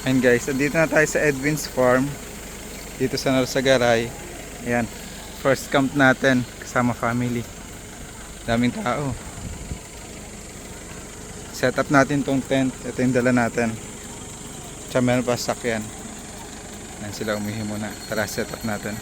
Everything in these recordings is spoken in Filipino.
Ayan guys, andito na tayo sa Edwin's Farm dito sa Narsagaray. Ayan, first camp natin kasama family. Daming tao. Set up natin tong tent. Ito yung dala natin. Tsaka meron pa sakyan. Ayan sila, umihi muna. Tara, set up natin.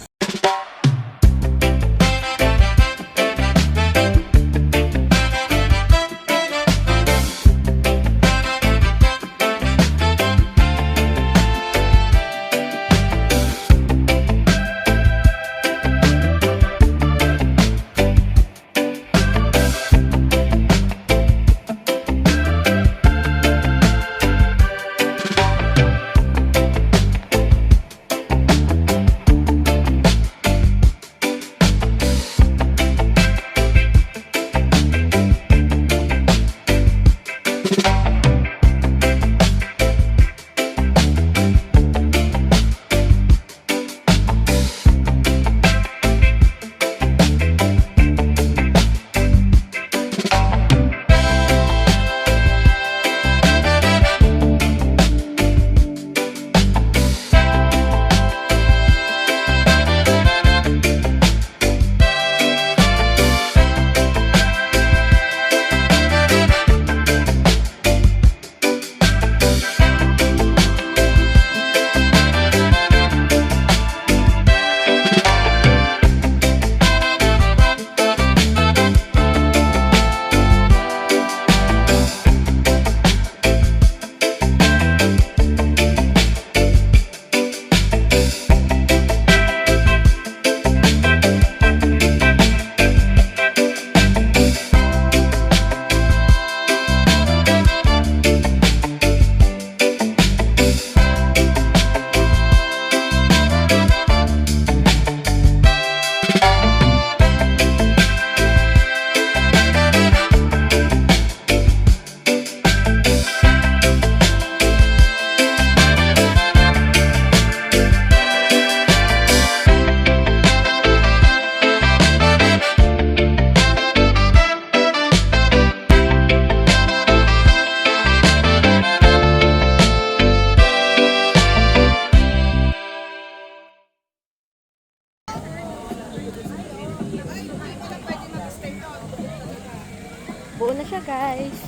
Buo na siya, guys.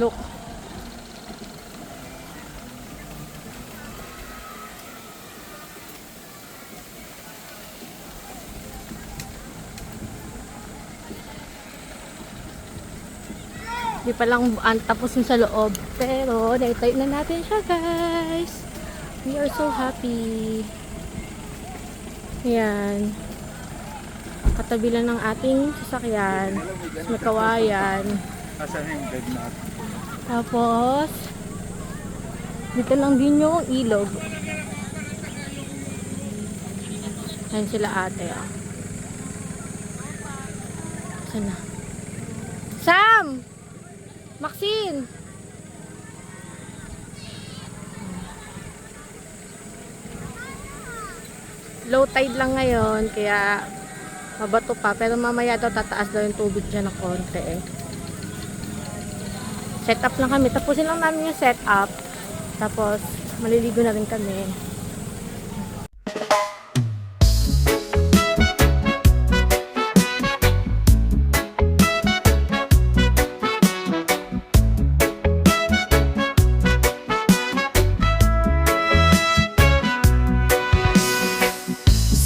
Look. Hindi pa lang tapos yung sa loob. Pero, naitayo na natin siya, guys. We are so happy. Yan. Katabi lang ng ating sasakyan. May kawayan. Asan yung bed natin? Tapos, dito lang din yung ilog. Ayan sila ate. Oh. Sana. Sam! Maxine! Low tide lang ngayon, kaya mabato pa. Pero mamaya daw tataas daw yung tubig dyan ng konti eh. Set up lang kami. Tapusin lang namin yung set up. Tapos, maliligo na rin kami.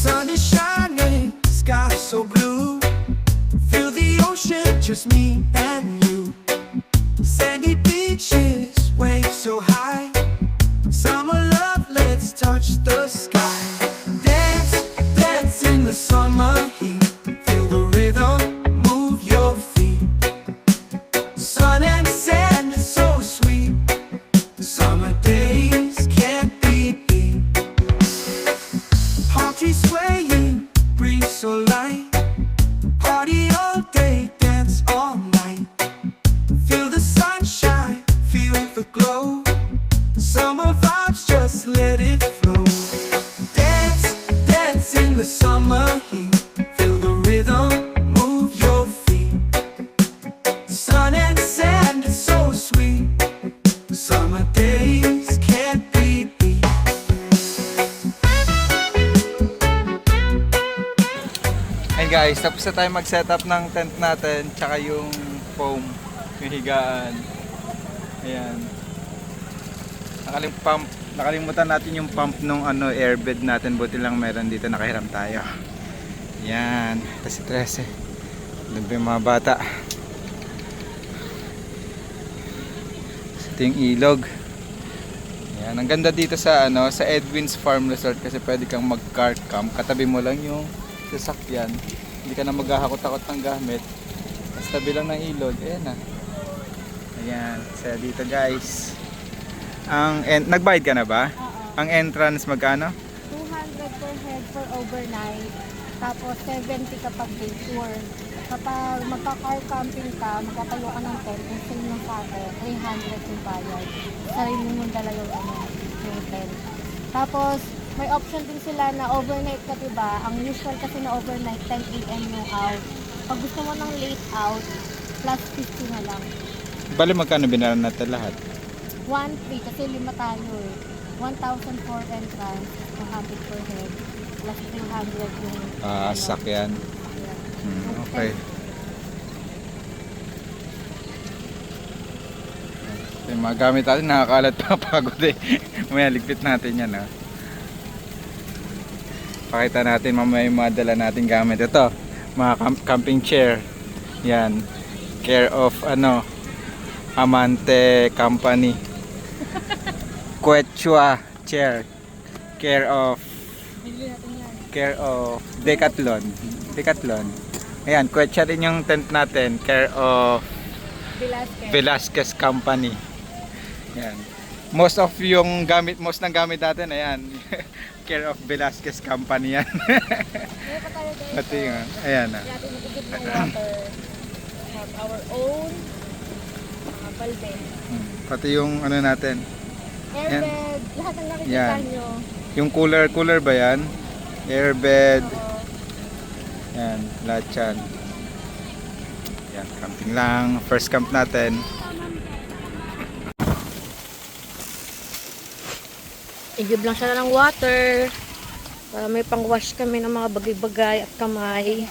Sun is shining, sky so blue. Feel the ocean, just me and you. Sandy beaches, waves so high. Summer love, let's touch the sky. Dance, dance in the summer heat. Feel the rhythm, move your feet. Sun and sand, so sweet. Summer days can't be beat. Palm trees swaying, breeze so light. Party all day, dance all night. Feel the sunshine, feel guys, tapos na tayo mag-setup ng tent natin, tsaka yung foam, yung higaan. Ayan. Nakalimutan natin yung pump nung airbed natin, buti lang meron dito, nakahiram tayo. Ayan, kasi 13. Doon pa yung mga bata. Ito yung ilog. Ayan, ang ganda dito sa sa Edwin's Farm Resort kasi pwede kang mag-car camp. Katabi mo lang yung sasakyan. Hindi ka na maghahakot-takot ng gamit. Tapos tabi lang ng ilog. Ayan na. Ayan, saya dito guys. Nagbayad ka na ba? Oo. Ang entrance magkano? 200 per head for overnight. Tapos 70 kapag day tour. Kapag magka-car camping ka, magkatayo ka ng tent, kung sino ng pake, 300 yung bayad. Sarili mong dala yung tent. Tapos, may option din sila na overnight ka, diba? Ang usual kasi na overnight, 10 AM yung out. Pag gusto mo ng late out, plus 50 na lang. Bali magkano binaran natin lahat? 1,300 kasi 5 tayo eh. 1,000 for entrance, 200 per head, plus 300 yung... Sakyan. Okay. Yung mga gamit natin nakakalat pa, pagod eh. Mamaya ligpit natin yan ha. Pakita natin mamaya yung mga dala natin gamit. Ito, mga camping chair. Yan. Care of Amante Company. Quechua chair. Care of Decathlon. Ayan, Quechua din yung tent natin. Care of Velasquez Company. Ayan. Most ng gamit natin, ayan. Care of Velasquez Company yan. Pati yun. Ayan na. Natin magigit ng water. Have our own balde. Pati yung natin. Airbed. Lahat ng nakikita Yan. nyo. Yung cooler ba yan? Airbed. Oo. Yan, lahat yan. Yan, camping lang. First camp natin. I-give lang siya ng water. Para may pang-wash kami ng mga bagay-bagay at kamay.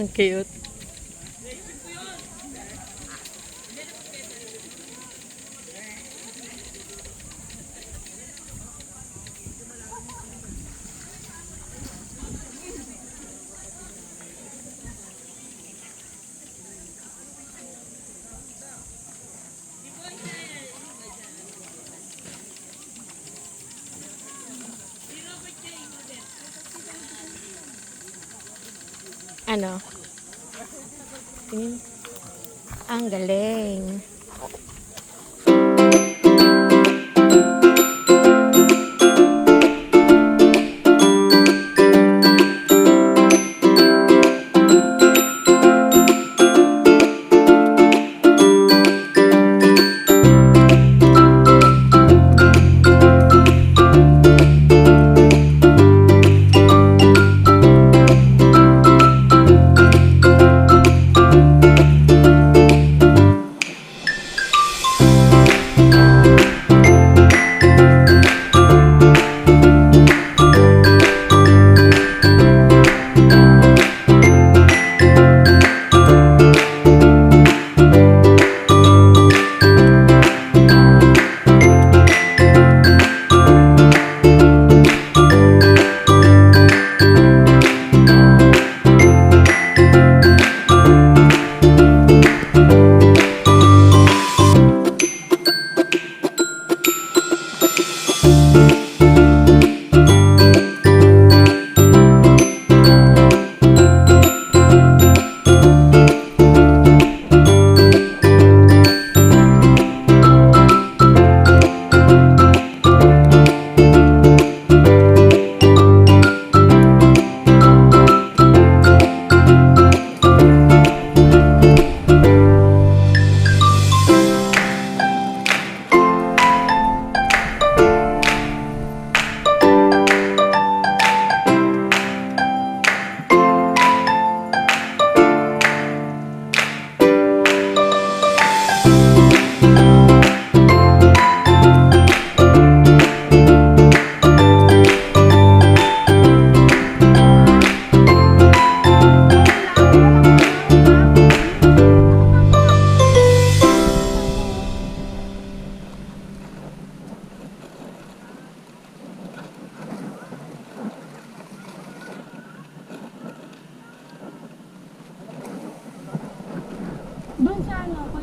Ang cute. Ano? Tingin. Ang galing.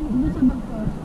Doon sa mag-course.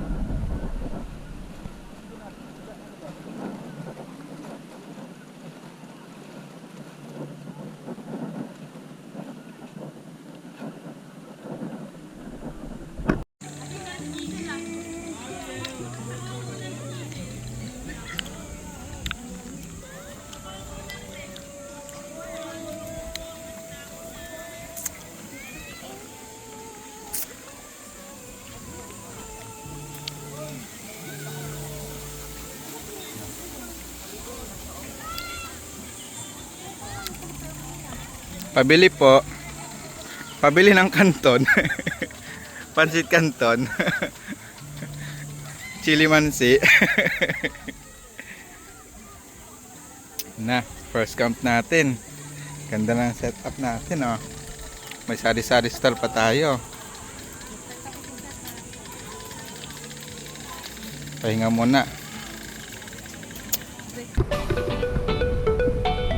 Pabili po. Pabili ng kanton. Pansit kanton. Chili mansi. Na, first camp natin. Ganda ng setup natin, oh. May sari-sari stall pa tayo. Pahinga muna.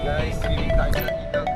Guys, swimming tayo sa ilog.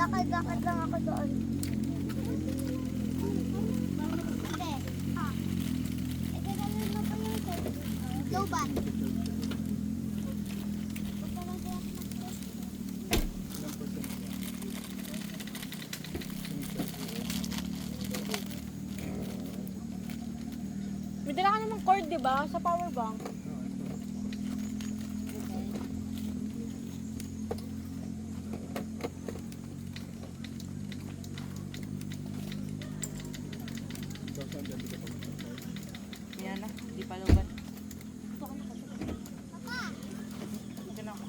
Lakad-lakad lang ako doon. Hindi. Gagawin mo pa yung low-bat. May dala ka namang cord, di ba? Sa power bank. Yan na, di pa lubat. Diyan ako.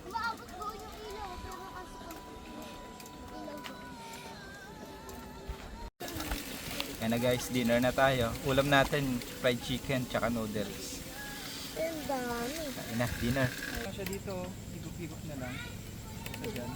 Umaabot ko yung ilaw, pero kasi ilaw ko. Yan na guys, dinner na tayo. Ulam natin, fried chicken tsaka noodles. Ang dami. Kain na, dinner. Siya dito, higop-higop na lang. Dyan.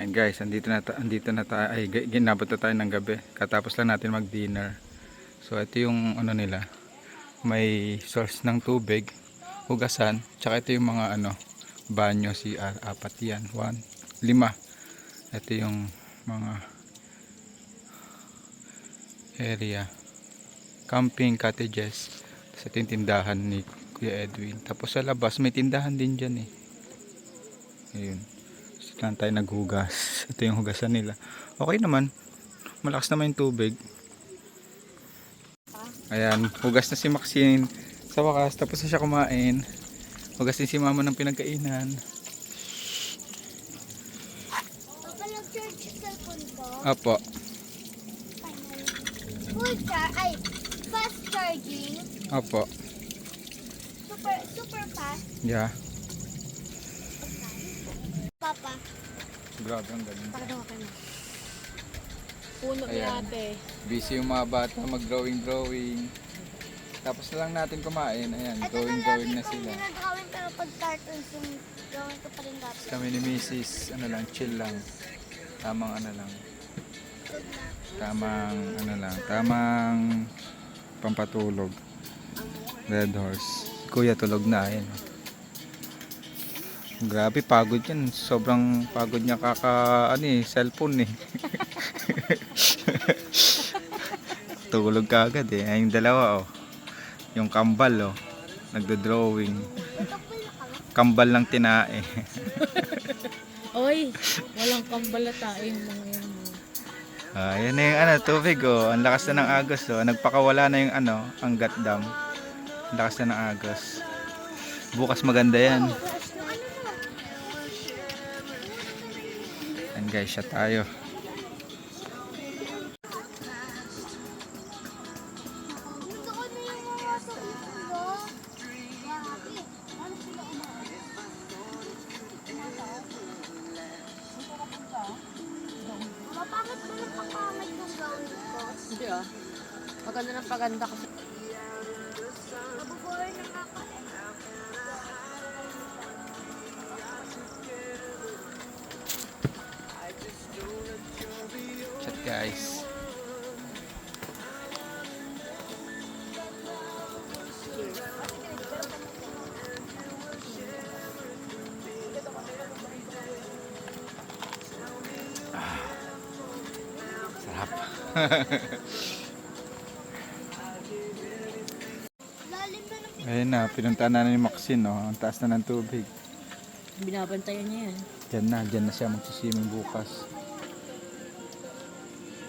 And guys, andito na tayo, ay ginabot na tayo ng gabi. Katapos lang natin mag-dinner. So ito yung ano nila, may source ng tubig, hugasan, tsaka ito yung mga ano, banyo, CR, apat yan, 1, 5. Ito yung mga area, camping cottages. Sa tindahan ni Kuya Edwin. Tapos sa labas may tindahan din dyan eh. Ayun. Saan tayo naghugas. Ito yung hugasan nila. Okay naman. Malakas naman yung tubig. Ayan. Hugas na si Maxine. Sa wakas. Tapos na siya kumain. Hugas din si mama ng pinagkainan. Papa, nag-charge yung cellphone ko. Apo. Full charge, ay, fast charging. Apo. Super fast. Yeah. Papa. Grabe ang galing. Para daw kayo. Puno ni Ayan. ate. Busy yung mga bata mag-drawing. Tapos na lang natin kumain. Ayan. Drawing na sila. Ginagawin pero pag cartoons yung gawin ko pa rin dati. Kami ni Mrs. Ano lang, chill lang. Tamang ano lang. Tamang pampatulog. Red Horse. Kuya tulog na. Ayan. Grabe, pagod yan. Sobrang pagod niya cellphone eh. Tulog ka agad eh. Ay, yung dalawa oh. Yung kambal oh. Nagdo-drawing. Kambal lang tinae. Oy, walang kambalata yung mga yan. Yan na yung tubig oh. Ang lakas na ng agos oh. Nagpakawala na yung ang dam. Ang lakas na ng agos. Bukas maganda yan. Yan guys, siya tayo. Bakit mo napapangit yung gawin ko? Hindi ah. Maganda ng paganda kasi. Nabubuhay na kakain. Chat guys. Sarap. Lalim na ng Ayun na, pinuntahan na ni Maxine oh. Ang taas na ng tubig. Binabantayan niya yan. Diyan na siya magsiswimming bukas.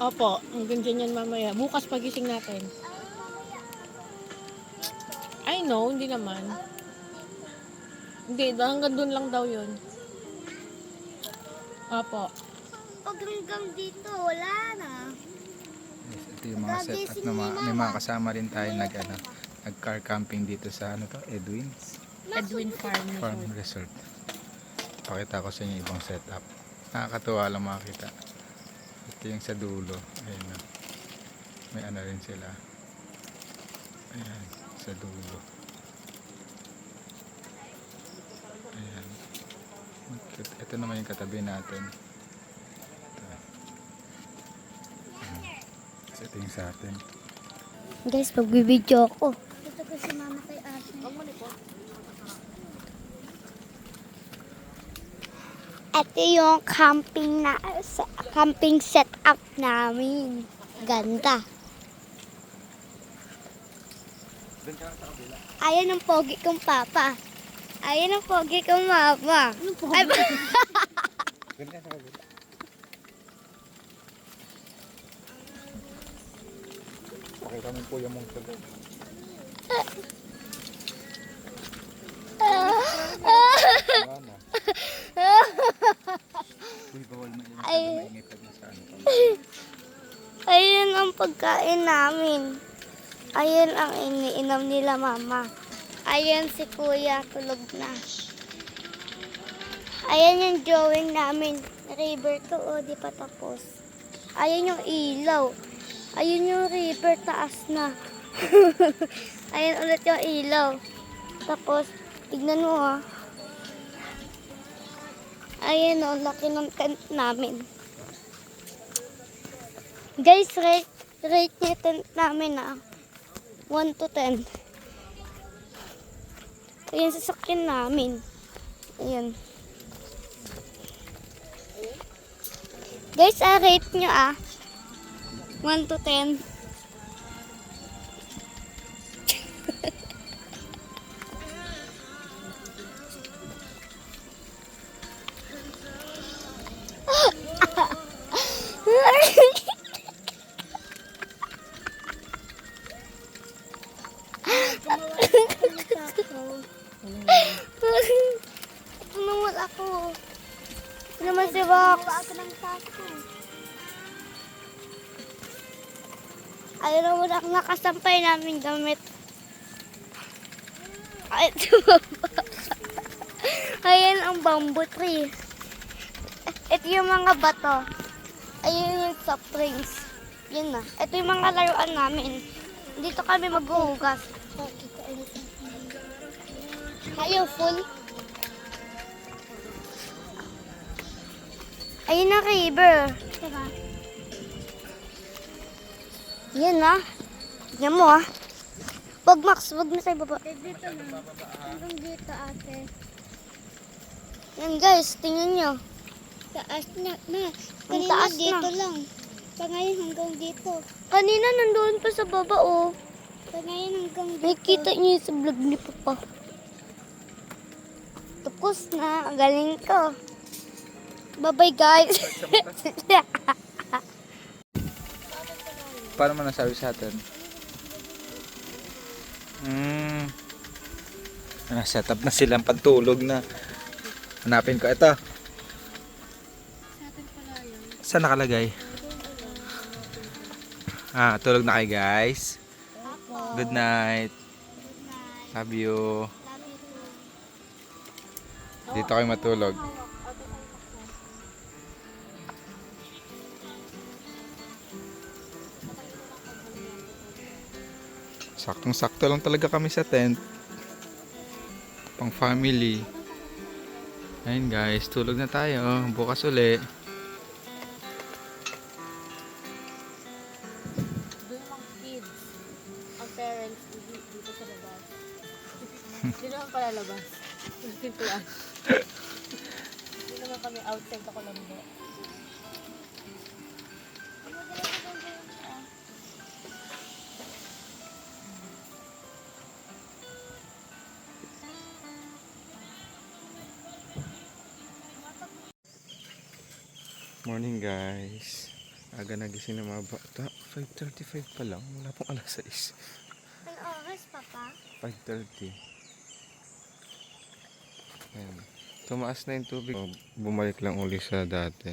Opo, hanggang dyan yan mamaya. Bukas pagising natin. I know, hindi naman. Hindi, hanggang doon lang daw yun. Opo. pag hanggang dito, wala na. Yes, ito yung mga setup na may mga kasama rin tayo nag car camping dito sa Edwin Farm. Farm Resort. Pakita ko sa inyo ibang setup. Nakakatuwa lang makita. Ito yung sa dulo. Ayun na. May rin sila. Ayan, sa dulo. Ayan. Ito naman yung katabi natin. Ito. Ito yung sa atin. Guys, pagbibidyo ako. Ito ko si mama kay ate. Ito yung camping setup namin. Ganda. Ayan ang pogi kong papa. Ayan ang pogi kong mama. Ay, Pakita mo po yung mong sagot. Wala na. Uy, bawal maingay pag nasa pa. Ayan ang pagkain namin. Ayan ang iniinom nila mama. Ayan si kuya, tulog na. Ayan yung drawing namin. River to, di pa tapos. Ayan yung ilaw. Ayun yung river, taas na. Ayan ulit yung ilaw. Tapos, tignan mo ha. Ayan o, laki ng tent namin. Guys, rate niya tent namin ha. 1 to 10. Ayan sasakyan namin. Ayan. Guys, rate nyo 1 to 10. Ito naman ako. Ito naman si Box. Ayun naman ang nakasampay namin gamit. Ay, ayan ang bamboo tree. Ito yung mga bato. Ayun yung soft drinks. Yun na. Ito yung mga laruan namin. Dito kami maghuhugas. Ayaw full. Ayun na river. Diba? Yan na. Tignan mo Wag Max, wag na sa baba. Dito na. Hanggang dito ate. Yan guys, tingnan nyo. Taas na, na. Ang Kanina taas dito na. lang. Sa ngayon hanggang dito. Kanina nandoon pa sa baba oh. Sa ngayon hanggang dito. Nakikita niyo yun sa vlog ni Papa. Tapos na, ang galing ko. Bye-bye guys. Paano mo nasabi sa atin? Set up na silang pagtulog na. Hanapin ko. Ito. Saan nakalagay? Tulog na kayo guys. Good night. Love you. Dito kayo matulog. Saktong-sakto lang talaga kami sa tent. Pang family. Ayun guys, tulog na tayo. Bukas uli. Doon ang kids. Ang parents dito sa labas. Hindi naman pala labas. Yung pintuan. Hindi naman kami outside ako lang po. Morning guys. Aga nagising ng mga bata. 5:35 pa lang. Wala pong alas 6. Ang oras, Papa? 5:30. Ayan. Tumaas na yung tubig. Bumalik lang uli sa dati.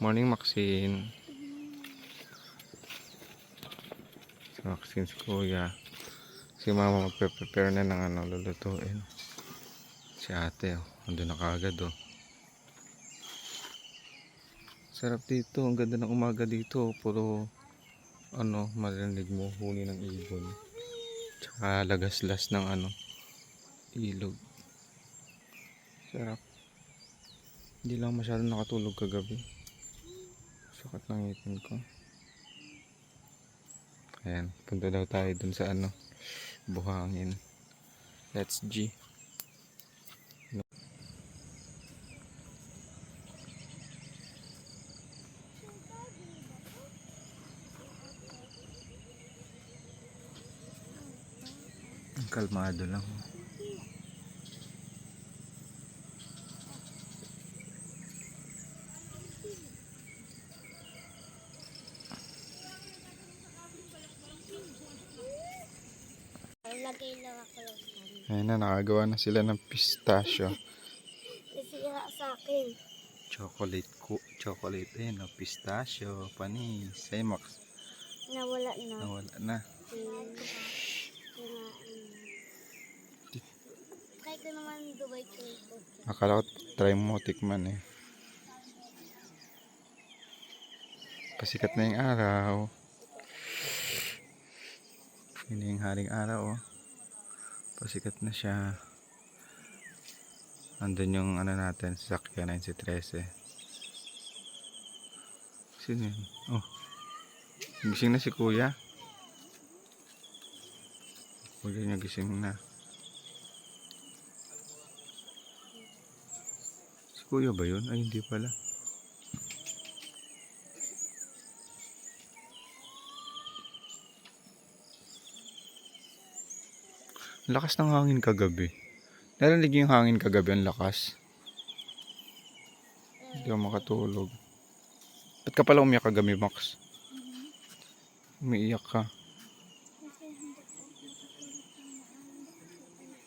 Morning Maxine. Si Maxine, si Kuya. Si Mama magpe-prepare na ng lulutuin. Si ate, andun na kaagad Sarap dito. Ang ganda ng umaga dito. Puro marinig mo huni ng ibon. Tsaka lagaslas ng ilog. Sarap. Hindi lang masyado nakatulog kagabi. Sakat ng ngipin ko. Ayan. Punta daw tayo dun sa buhangin. Let's G. Kalmado lang. Lagay lang ako lang. Ayun na, nakagawa na sila ng pistachio. Nasira sa akin. Chocolate pistachio, panis. Say Max, Nawala na. nawala na. Try ko naman Dubai choco. Akala ko try mo tikman Pasikat na yung araw. Yun yung haring araw Pasikat na siya. Andun yung natin, sasakyan na si 13. Sino yun? Gising na si Kuya. Kuya niya gising na. Si Kuya ba yun? Ay, hindi pala. Lakas ng hangin kagabi. Narinig yung hangin kagabi, ang lakas. Hindi ako makatulog. Ba't ka pala umiyak kagabi, Max? Umiiyak ka.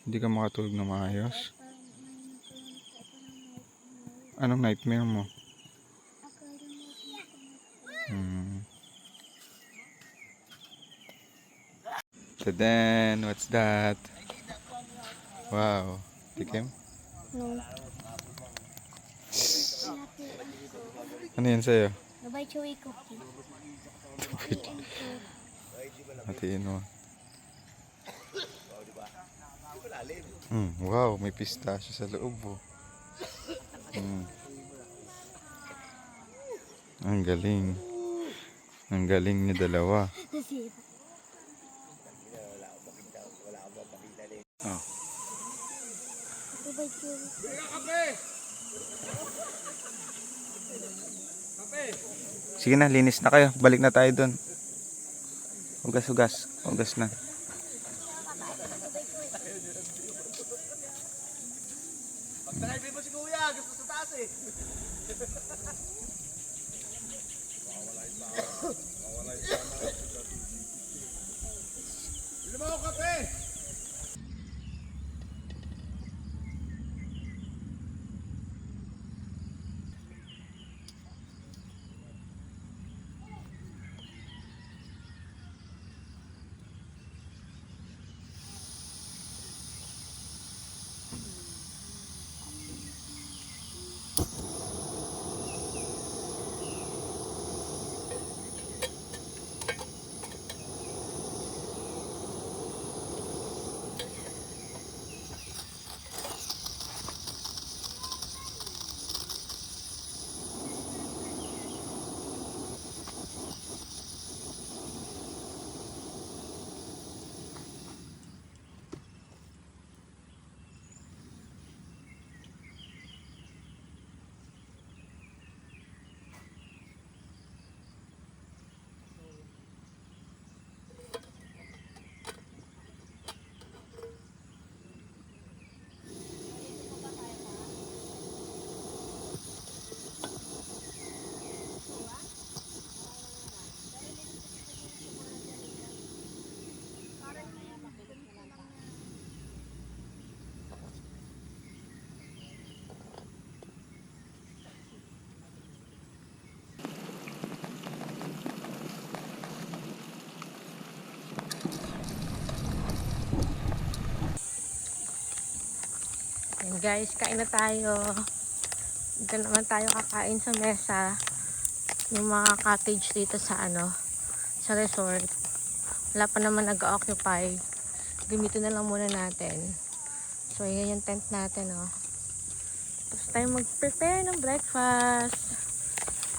Hindi ka makatulog na maayos. Anong nightmare mo? Tadan, what's that? Wow. Tikim? No. Ano yan sa'yo? Dubai chewy cookie. Hatiin mo. Wow, may pistachio sa loob Ang galing. Ang galing niyo dalawa. Bye-bye, Cherry. Sige na, linis na kayo. Balik na tayo doon. Hugas. Hugas na. Ayan guys, kain na tayo. Dito naman tayo kakain sa mesa. Yung mga cottage dito sa sa resort. Wala pa naman nag-occupy. Gamitin na lang muna natin. So ayan yung tent natin Tapos tayo mag-prepare ng breakfast.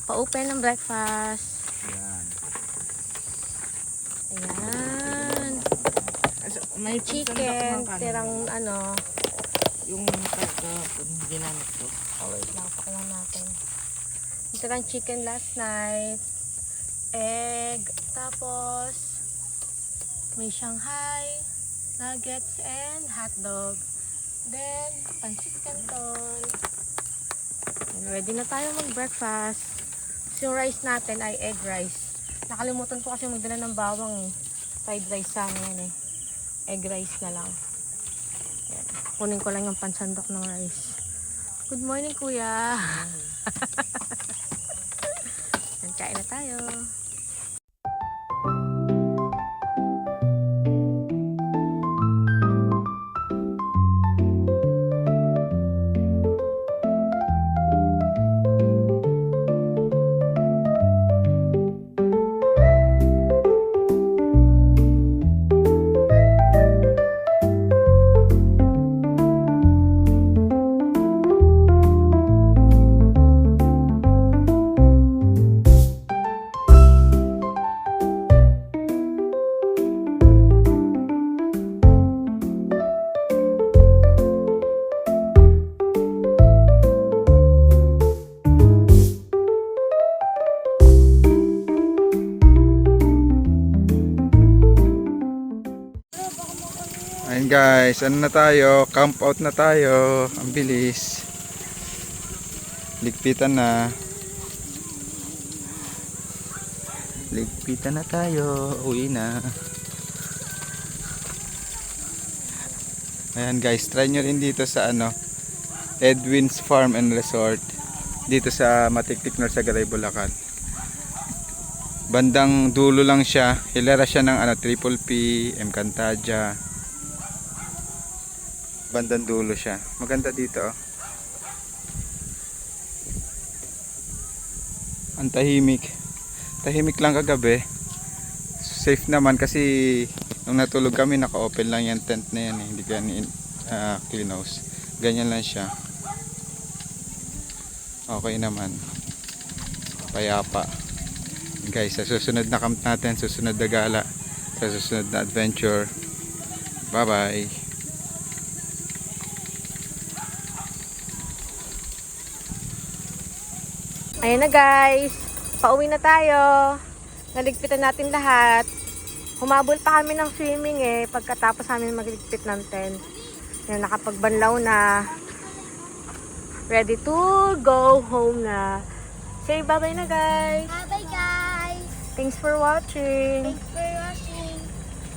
Pa-open ng breakfast. Ayan. May chicken, tirang Yung pagka ginamit ko. pakuha natin. Tirang chicken last night. Egg. Tapos may Shanghai, nuggets, and hotdog. Then, pancit canton. And ready na tayo mag-breakfast. So, yung rice natin ay egg rice. Nakalimutan ko kasi magdala ng bawang fried rice sa amin Egg rice na lang. Yan. Kunin ko lang yung pansandok ng rice. Good morning, kuya. Kain na tayo. Ayun guys, ano na tayo? Camp out na tayo. Ang bilis. Ligpitan na. Ligpitan na tayo. Uwi na. Ayan guys, try nyo rin dito sa Edwin's Farm and Resort. Dito sa Matiktik, Norsagaray, Bulacan. Bandang dulo lang siya. Hilera siya ng Triple P, Encantadia. Bandang dulo siya. Maganda dito. Ang tahimik. Tahimik lang kagabi. Safe naman kasi nung natulog kami naka-open lang yung tent na yan Hindi ganyan cleanhouse. Ganyan lang siya. Okay naman. Payapa. Guys, sa susunod na camp natin, susunod na gala, sa susunod na adventure. Bye bye. Ayan na guys, pauwi na tayo. Naligpitan natin lahat. Humabol pa kami ng swimming pagkatapos namin magligpit ng tent. Yan, nakapagbanlaw na. Ready to go home na. Say bye-bye na guys. Bye guys. Thanks for watching. Thanks for watching.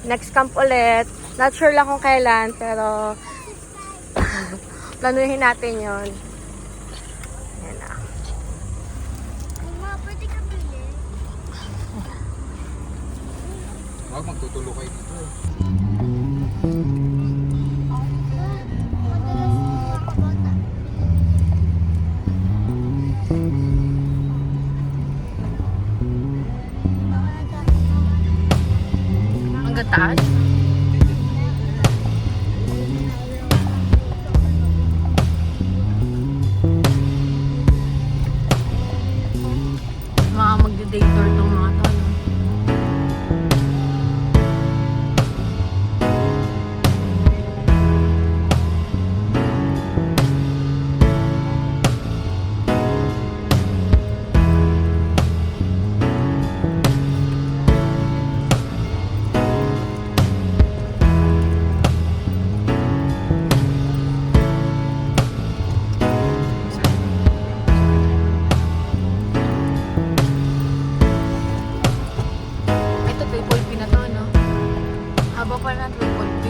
Next camp ulit. Not sure lang kung kailan, pero planuhin natin yon. Yan na. Mama, pwede ka bili? Huwag magtutulo kayo dito. Hanggang taas? Mga magde-day tour tong mga to. No? Ito, triple P na to, no? Haba pa na triple P.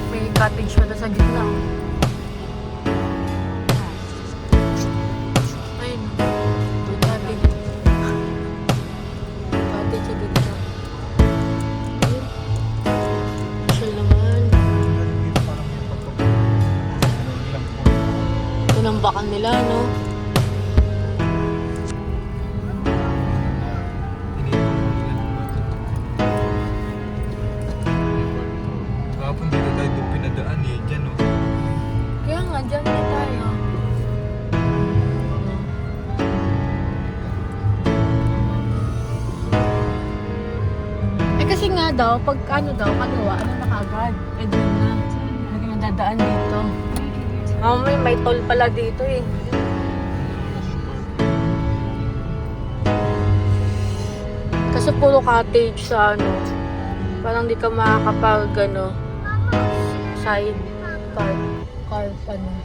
May cottage pa na sa gitna. Ayun. May cottage. Cottage sa gitna. Ayun. Siya naman. Ito ng bakan nila, no? Kapon dito tayo doon pinadaan dyan oh. Kaya nga, dyan na tayo. Kasi nga daw, pag ano daw, kaliwa, ano na kagad? Doon na. Hindi na dadaan dito. May toll pala dito Kasi puro cottage sa ano. Parang di ka makakapag side car ano.